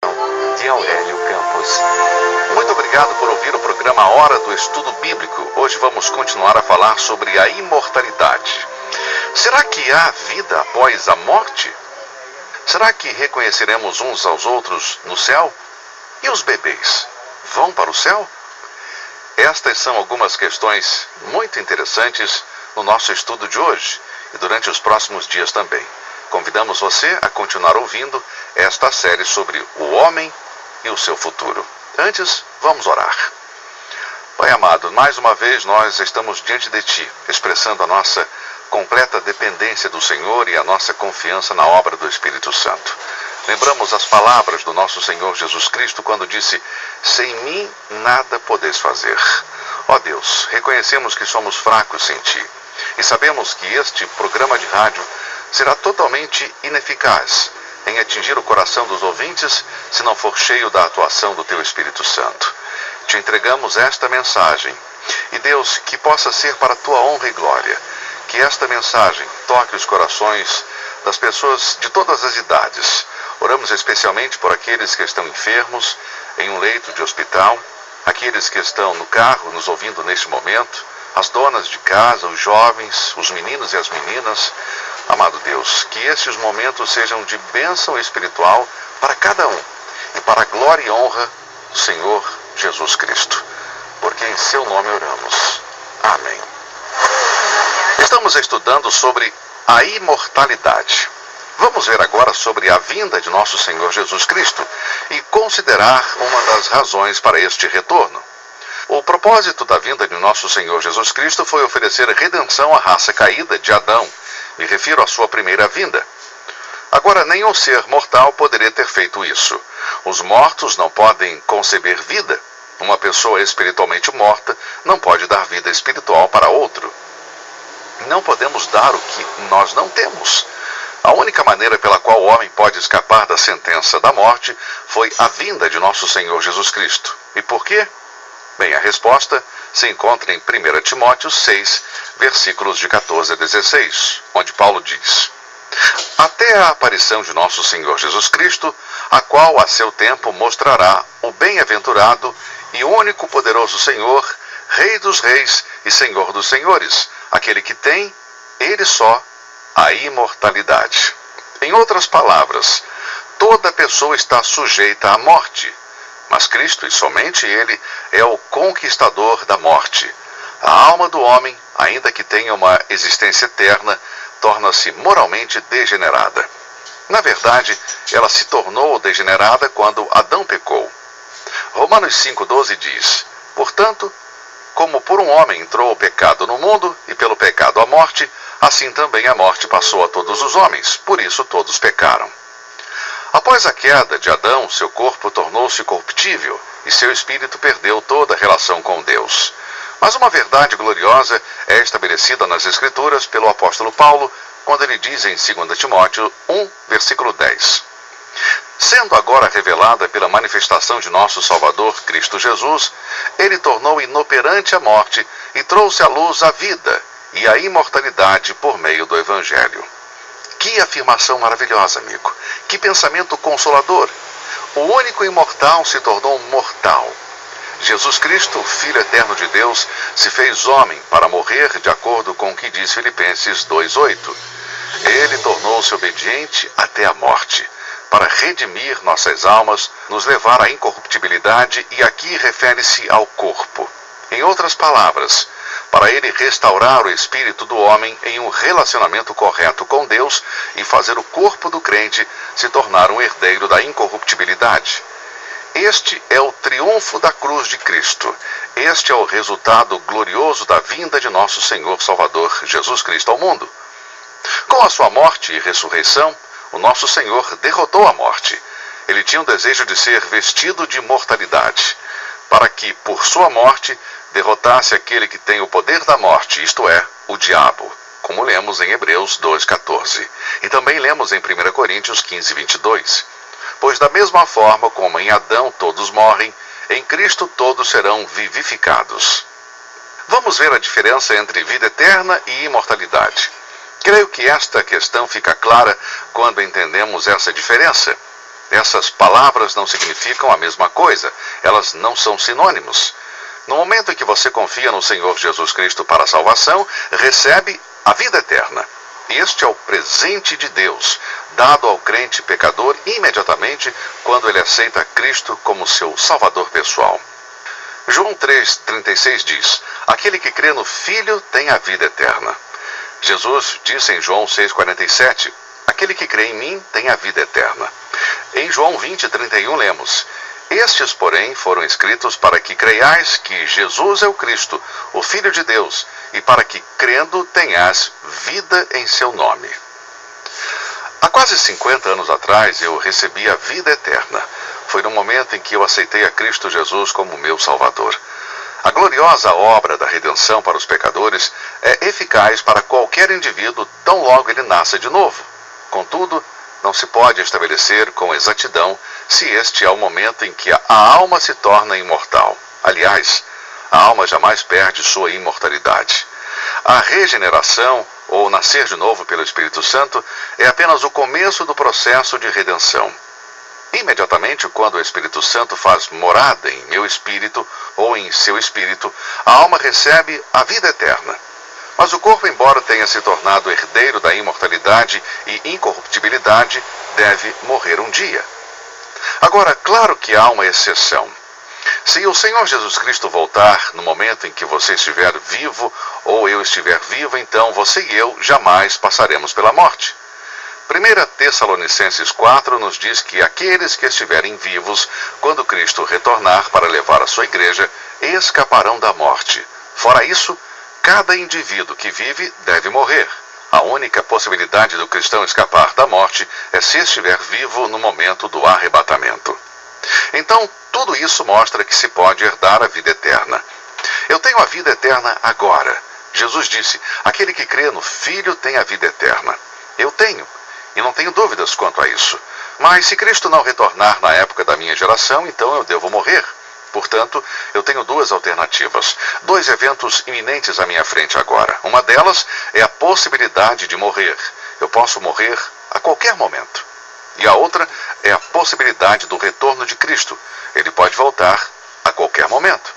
de Aurélio Campos. Muito obrigado por ouvir o programa Hora do Estudo Bíblico. Hoje vamos continuar a falar sobre a imortalidade. Será que há vida após a morte? Será que reconheceremos uns aos outros no céu? E os bebês vão para o céu? Estas são algumas questões muito interessantes no nosso estudo de hoje e durante os próximos dias também. Convidamos você a continuar ouvindo esta série sobre o homem e o seu futuro. Antes, vamos orar. Pai amado, mais uma vez nós estamos diante de Ti, expressando a nossa completa dependência do Senhor e a nossa confiança na obra do Espírito Santo. Lembramos as palavras do nosso Senhor Jesus Cristo quando disse: sem mim nada podeis fazer. Ó Deus, reconhecemos que somos fracos sem Ti e sabemos que este programa de rádio será totalmente ineficaz em atingir o coração dos ouvintes se não for cheio da atuação do Teu Espírito Santo. Te entregamos esta mensagem e, Deus, que possa ser para a Tua honra e glória, que esta mensagem toque os corações das pessoas de todas as idades. Oramos especialmente por aqueles que estão enfermos em um leito de hospital, aqueles que estão no carro nos ouvindo neste momento, as donas de casa, os jovens, os meninos e as meninas. Amado Deus, que esses momentos sejam de bênção espiritual para cada um e para a glória e honra do Senhor Jesus Cristo, porque em seu nome oramos. Amém. Estamos estudando sobre a imortalidade. Vamos ver agora sobre a vinda de nosso Senhor Jesus Cristo e considerar uma das razões para este retorno. O propósito da vinda de nosso Senhor Jesus Cristo foi oferecer redenção à raça caída de Adão. Me refiro à sua primeira vinda. Agora, nenhum ser mortal poderia ter feito isso. Os mortos não podem conceber vida. Uma pessoa espiritualmente morta não pode dar vida espiritual para outro. Não podemos dar o que nós não temos. A única maneira pela qual o homem pode escapar da sentença da morte foi a vinda de nosso Senhor Jesus Cristo. E por quê? Bem, a resposta se encontra em 1 Timóteo 6, versículos de 14 a 16, onde Paulo diz: até a aparição de nosso Senhor Jesus Cristo, a qual a seu tempo mostrará o bem-aventurado e único poderoso Senhor, Rei dos reis e Senhor dos senhores, aquele que tem, ele só, a imortalidade. Em outras palavras, toda pessoa está sujeita à morte, mas Cristo, e somente Ele, é o conquistador da morte. A alma do homem, ainda que tenha uma existência eterna, torna-se moralmente degenerada. Na verdade, ela se tornou degenerada quando Adão pecou. Romanos 5,12 diz: portanto, como por um homem entrou o pecado no mundo, e pelo pecado a morte, assim também a morte passou a todos os homens, por isso todos pecaram. Após a queda de Adão, seu corpo tornou-se corruptível e seu espírito perdeu toda a relação com Deus. Mas uma verdade gloriosa é estabelecida nas Escrituras pelo apóstolo Paulo, quando ele diz em 2 Timóteo 1, versículo 10. Sendo agora revelada pela manifestação de nosso Salvador, Cristo Jesus, ele tornou inoperante a morte e trouxe à luz a vida e a imortalidade por meio do Evangelho. Que afirmação maravilhosa, amigo. Que pensamento consolador. O único imortal se tornou mortal. Jesus Cristo, Filho eterno de Deus, se fez homem para morrer de acordo com o que diz Filipenses 2,8. Ele tornou-se obediente até a morte, para redimir nossas almas, nos levar à incorruptibilidade, e aqui refere-se ao corpo. Em outras palavras, para ele restaurar o espírito do homem em um relacionamento correto com Deus e fazer o corpo do crente se tornar um herdeiro da incorruptibilidade. Este é o triunfo da cruz de Cristo. Este é o resultado glorioso da vinda de nosso Senhor Salvador Jesus Cristo ao mundo. Com a sua morte e ressurreição, o nosso Senhor derrotou a morte. Ele tinha o desejo de ser vestido de imortalidade, para que, por sua morte, derrotasse aquele que tem o poder da morte, isto é, o diabo, como lemos em Hebreus 2,14. E também lemos em 1 Coríntios 15:22. Pois da mesma forma como em Adão todos morrem, em Cristo todos serão vivificados. Vamos ver a diferença entre vida eterna e imortalidade. Creio que esta questão fica clara quando entendemos essa diferença. Essas palavras não significam a mesma coisa, elas não são sinônimos. No momento em que você confia no Senhor Jesus Cristo para a salvação, recebe a vida eterna. Este é o presente de Deus, dado ao crente pecador imediatamente quando ele aceita Cristo como seu Salvador pessoal. João 3,36 diz: aquele que crê no Filho tem a vida eterna. Jesus disse em João 6,47: aquele que crê em mim tem a vida eterna. Em João 20,31 lemos: estes, porém, foram escritos para que creiais que Jesus é o Cristo, o Filho de Deus, e para que, crendo, tenhas vida em seu nome. Há quase 50 anos atrás, eu recebi a vida eterna. Foi no momento em que eu aceitei a Cristo Jesus como meu Salvador. A gloriosa obra da redenção para os pecadores é eficaz para qualquer indivíduo tão logo ele nasça de novo. Contudo, não se pode estabelecer com exatidão se este é o momento em que a alma se torna imortal. Aliás, a alma jamais perde sua imortalidade. A regeneração, ou nascer de novo pelo Espírito Santo, é apenas o começo do processo de redenção. Imediatamente, quando o Espírito Santo faz morada em meu espírito ou em seu espírito, a alma recebe a vida eterna. Mas o corpo, embora tenha se tornado herdeiro da imortalidade e incorruptibilidade, deve morrer um dia. Agora, claro que há uma exceção. Se o Senhor Jesus Cristo voltar no momento em que você estiver vivo ou eu estiver vivo, então você e eu jamais passaremos pela morte. 1 Tessalonicenses 4 nos diz que aqueles que estiverem vivos, quando Cristo retornar para levar a sua igreja, escaparão da morte. Fora isso, cada indivíduo que vive deve morrer. A única possibilidade do cristão escapar da morte é se estiver vivo no momento do arrebatamento. Então, tudo isso mostra que se pode herdar a vida eterna. Eu tenho a vida eterna agora. Jesus disse: aquele que crê no Filho tem a vida eterna. Eu tenho, e não tenho dúvidas quanto a isso. Mas se Cristo não retornar na época da minha geração, então eu devo morrer. Portanto, eu tenho duas alternativas, dois eventos iminentes à minha frente agora. Uma delas é a possibilidade de morrer. Eu posso morrer a qualquer momento. E a outra é a possibilidade do retorno de Cristo. Ele pode voltar a qualquer momento.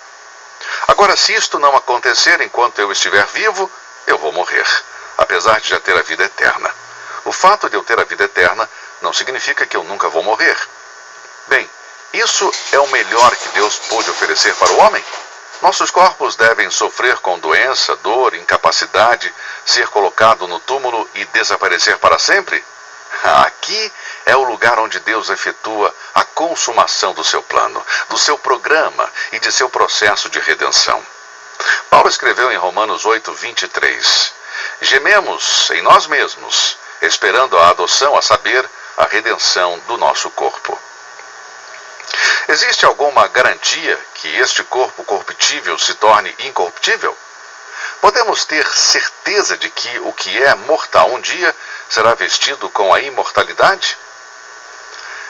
Agora, se isto não acontecer enquanto eu estiver vivo, eu vou morrer, apesar de já ter a vida eterna. O fato de eu ter a vida eterna não significa que eu nunca vou morrer. Bem, isso é o melhor que Deus pôde oferecer para o homem? Nossos corpos devem sofrer com doença, dor, incapacidade, ser colocado no túmulo e desaparecer para sempre? Aqui é o lugar onde Deus efetua a consumação do seu plano, do seu programa e de seu processo de redenção. Paulo escreveu em Romanos 8:23: gememos em nós mesmos, esperando a adoção, a saber, a redenção do nosso corpo. Existe alguma garantia que este corpo corruptível se torne incorruptível? Podemos ter certeza de que o que é mortal um dia será vestido com a imortalidade?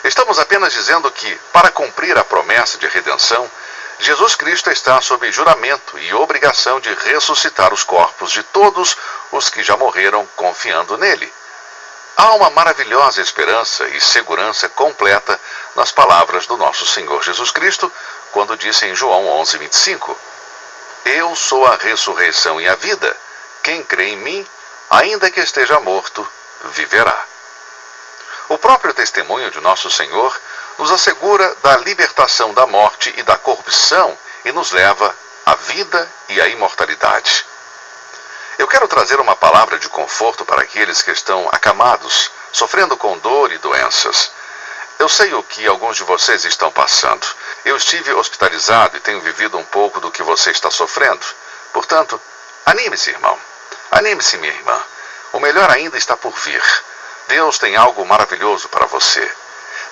Estamos apenas dizendo que, para cumprir a promessa de redenção, Jesus Cristo está sob juramento e obrigação de ressuscitar os corpos de todos os que já morreram confiando nele. Há uma maravilhosa esperança e segurança completa nas palavras do nosso Senhor Jesus Cristo, quando disse em João 11:25, eu sou a ressurreição e a vida. Quem crê em mim, ainda que esteja morto, viverá. O próprio testemunho de nosso Senhor nos assegura da libertação da morte e da corrupção e nos leva à vida e à imortalidade. Eu quero trazer uma palavra de conforto para aqueles que estão acamados, sofrendo com dor e doenças. Eu sei o que alguns de vocês estão passando. Eu estive hospitalizado e tenho vivido um pouco do que você está sofrendo. Portanto, anime-se, irmão. Anime-se, minha irmã. O melhor ainda está por vir. Deus tem algo maravilhoso para você.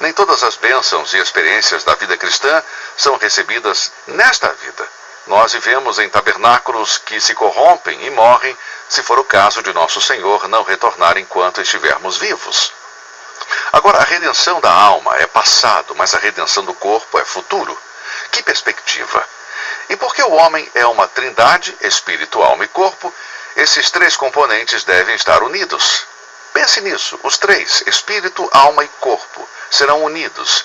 Nem todas as bênçãos e experiências da vida cristã são recebidas nesta vida. Nós vivemos em tabernáculos que se corrompem e morrem, se for o caso de nosso Senhor não retornar enquanto estivermos vivos. Agora, a redenção da alma é passado, mas a redenção do corpo é futuro. Que perspectiva! E porque o homem é uma trindade, espírito, alma e corpo, esses três componentes devem estar unidos. Pense nisso, os três, espírito, alma e corpo, serão unidos.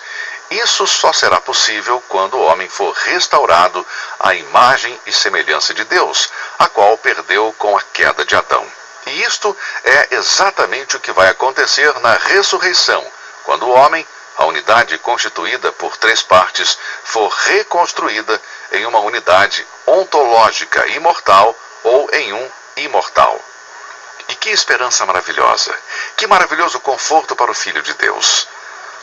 Isso só será possível quando o homem for restaurado à imagem e semelhança de Deus, a qual perdeu com a queda de Adão. E isto é exatamente o que vai acontecer na ressurreição, quando o homem, a unidade constituída por 3 partes, for reconstruída em uma unidade ontológica imortal ou em um imortal. E que esperança maravilhosa! Que maravilhoso conforto para o Filho de Deus!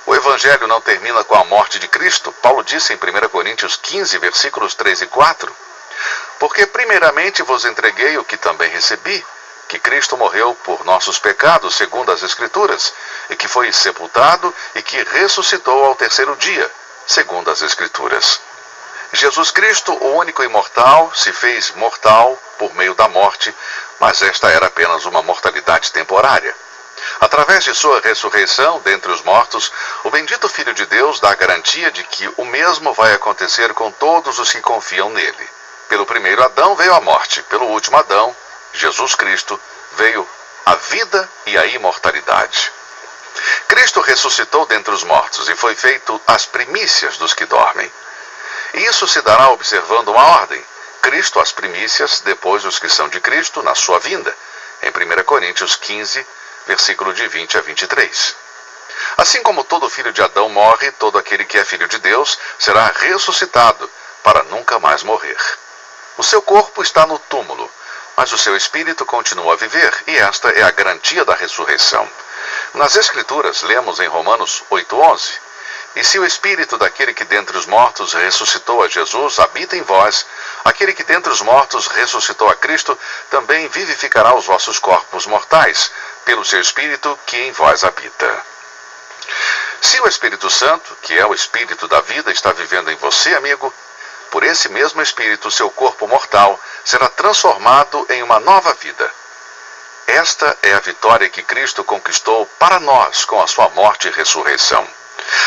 O Evangelho não termina com a morte de Cristo. Paulo disse em 1 Coríntios 15, versículos 3 e 4, porque primeiramente vos entreguei o que também recebi, que Cristo morreu por nossos pecados, segundo as Escrituras, e que foi sepultado e que ressuscitou ao 3º dia, segundo as Escrituras. Jesus Cristo, o único imortal, se fez mortal por meio da morte, mas esta era apenas uma mortalidade temporária. Através de sua ressurreição dentre os mortos, o bendito Filho de Deus dá a garantia de que o mesmo vai acontecer com todos os que confiam nele. Pelo primeiro Adão veio a morte, pelo último Adão, Jesus Cristo, veio a vida e a imortalidade. Cristo ressuscitou dentre os mortos e foi feito as primícias dos que dormem. E isso se dará observando uma ordem: Cristo as primícias, depois os que são de Cristo na sua vinda, em 1 Coríntios 15, versículo de 20 a 23. Assim como todo filho de Adão morre, todo aquele que é filho de Deus será ressuscitado para nunca mais morrer. O seu corpo está no túmulo, mas o seu espírito continua a viver, e esta é a garantia da ressurreição. Nas Escrituras, lemos em Romanos 8:11, e se o espírito daquele que dentre os mortos ressuscitou a Jesus habita em vós, aquele que dentre os mortos ressuscitou a Cristo também vivificará os vossos corpos mortais, pelo seu espírito que em vós habita. Se o Espírito Santo, que é o espírito da vida, está vivendo em você, amigo, por esse mesmo espírito seu corpo mortal será transformado em uma nova vida. Esta é a vitória que Cristo conquistou para nós com a sua morte e ressurreição.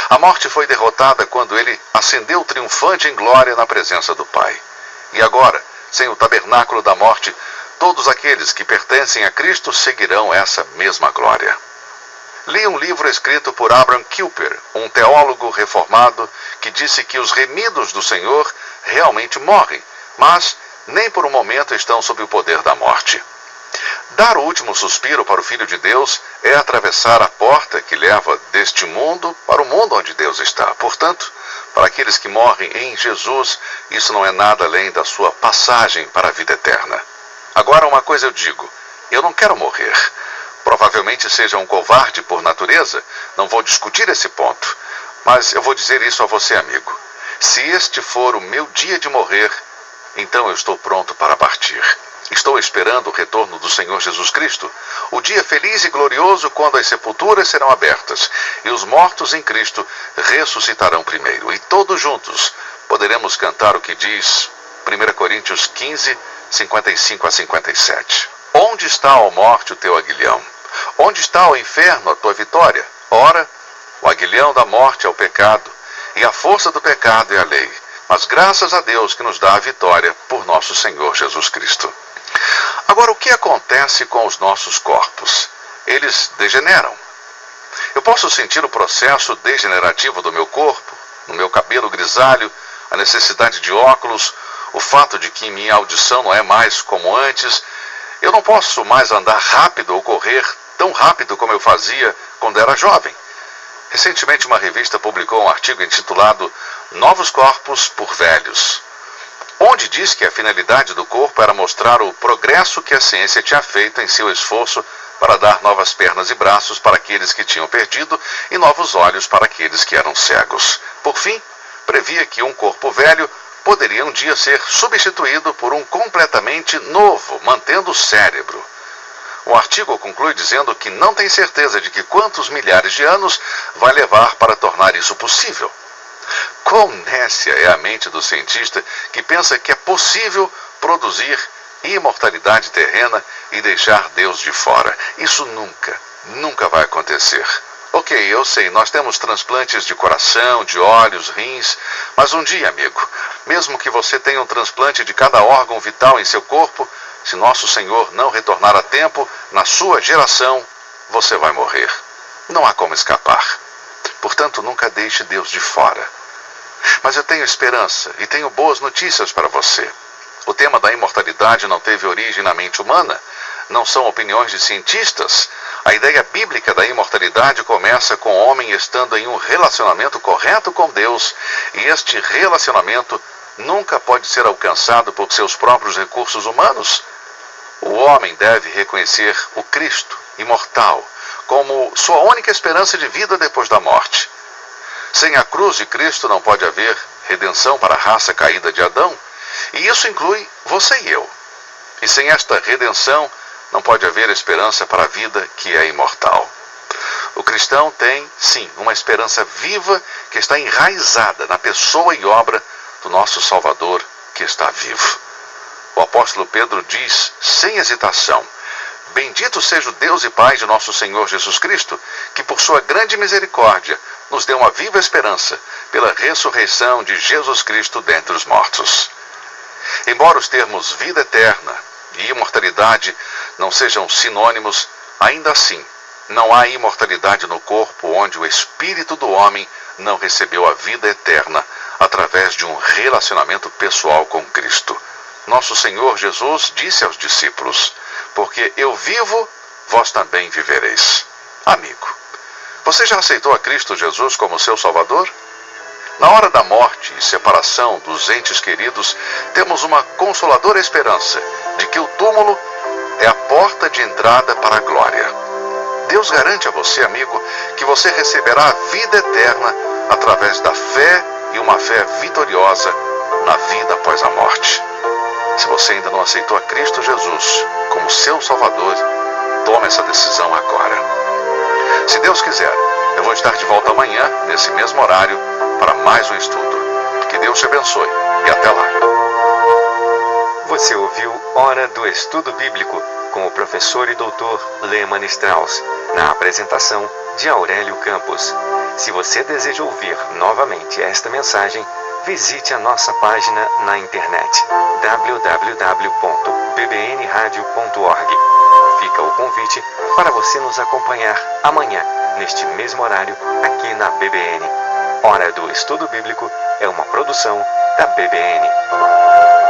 A morte foi derrotada quando ele ascendeu triunfante em glória na presença do Pai. E agora, sem o tabernáculo da morte, todos aqueles que pertencem a Cristo seguirão essa mesma glória. Li um livro escrito por Abraham Kuyper, um teólogo reformado, que disse que os remidos do Senhor realmente morrem, mas nem por um momento estão sob o poder da morte. Dar o último suspiro para o Filho de Deus é atravessar a porta que leva deste mundo para o mundo onde Deus está. Portanto, para aqueles que morrem em Jesus, isso não é nada além da sua passagem para a vida eterna. Agora, uma coisa eu digo: eu não quero morrer. Provavelmente seja um covarde por natureza, não vou discutir esse ponto, mas eu vou dizer isso a você, amigo. Se este for o meu dia de morrer, então eu estou pronto para partir. Estou esperando o retorno do Senhor Jesus Cristo, o dia feliz e glorioso quando as sepulturas serão abertas e os mortos em Cristo ressuscitarão primeiro. E todos juntos poderemos cantar o que diz 1 Coríntios 15, 55 a 57. Onde está, ó morte, o teu aguilhão? Onde está, ó inferno, a tua vitória? Ora, o aguilhão da morte é o pecado, e a força do pecado é a lei. Mas graças a Deus que nos dá a vitória por nosso Senhor Jesus Cristo. Agora, o que acontece com os nossos corpos? Eles degeneram. Eu posso sentir o processo degenerativo do meu corpo, no meu cabelo grisalho, a necessidade de óculos, o fato de que minha audição não é mais como antes. Eu não posso mais andar rápido ou correr tão rápido como eu fazia quando era jovem. Recentemente, uma revista publicou um artigo intitulado Novos Corpos por Velhos, onde diz que a finalidade do corpo era mostrar o progresso que a ciência tinha feito em seu esforço para dar novas pernas e braços para aqueles que tinham perdido e novos olhos para aqueles que eram cegos. Por fim, previa que um corpo velho poderia um dia ser substituído por um completamente novo, mantendo o cérebro. O artigo conclui dizendo que não tem certeza de que quantos milhares de anos vai levar para tornar isso possível. Quão nécia é a mente do cientista que pensa que é possível produzir imortalidade terrena e deixar Deus de fora. Isso nunca vai acontecer. Ok, eu sei, nós temos transplantes de coração, de olhos, rins, mas um dia, amigo, mesmo que você tenha um transplante de cada órgão vital em seu corpo, se nosso Senhor não retornar a tempo, na sua geração, você vai morrer. Não há como escapar. Portanto, nunca deixe Deus de fora. Mas eu tenho esperança e tenho boas notícias para você. O tema da imortalidade não teve origem na mente humana. Não são opiniões de cientistas. A ideia bíblica da imortalidade começa com o homem estando em um relacionamento correto com Deus, e este relacionamento nunca pode ser alcançado por seus próprios recursos humanos. O homem deve reconhecer o Cristo, imortal, como sua única esperança de vida depois da morte. Sem a cruz de Cristo não pode haver redenção para a raça caída de Adão, e isso inclui você e eu. E sem esta redenção, não pode haver esperança para a vida que é imortal. O cristão tem, sim, uma esperança viva que está enraizada na pessoa e obra do nosso Salvador que está vivo. O apóstolo Pedro diz, sem hesitação: bendito seja o Deus e Pai de nosso Senhor Jesus Cristo, que por sua grande misericórdia nos deu uma viva esperança pela ressurreição de Jesus Cristo dentre os mortos. Embora os termos vida eterna e imortalidade não sejam sinônimos, ainda assim, não há imortalidade no corpo onde o espírito do homem não recebeu a vida eterna através de um relacionamento pessoal com Cristo. Nosso Senhor Jesus disse aos discípulos: porque eu vivo, vós também vivereis. Amigo, você já aceitou a Cristo Jesus como seu Salvador? Na hora da morte e separação dos entes queridos, temos uma consoladora esperança de que o túmulo é a porta de entrada para a glória. Deus garante a você, amigo, que você receberá a vida eterna através da fé e uma fé vitoriosa na vida após a morte. Se você ainda não aceitou a Cristo Jesus como seu Salvador, tome essa decisão agora. Se Deus quiser, eu vou estar de volta amanhã, nesse mesmo horário, para mais um estudo. Que Deus te abençoe e até lá. Você ouviu Hora do Estudo Bíblico com o professor e doutor Lehmann Strauss, na apresentação de Aurélio Campos. Se você deseja ouvir novamente esta mensagem, visite a nossa página na internet www.bbnradio.org. Fica o convite para você nos acompanhar amanhã, neste mesmo horário, aqui na BBN. Hora do Estudo Bíblico é uma produção da BBN.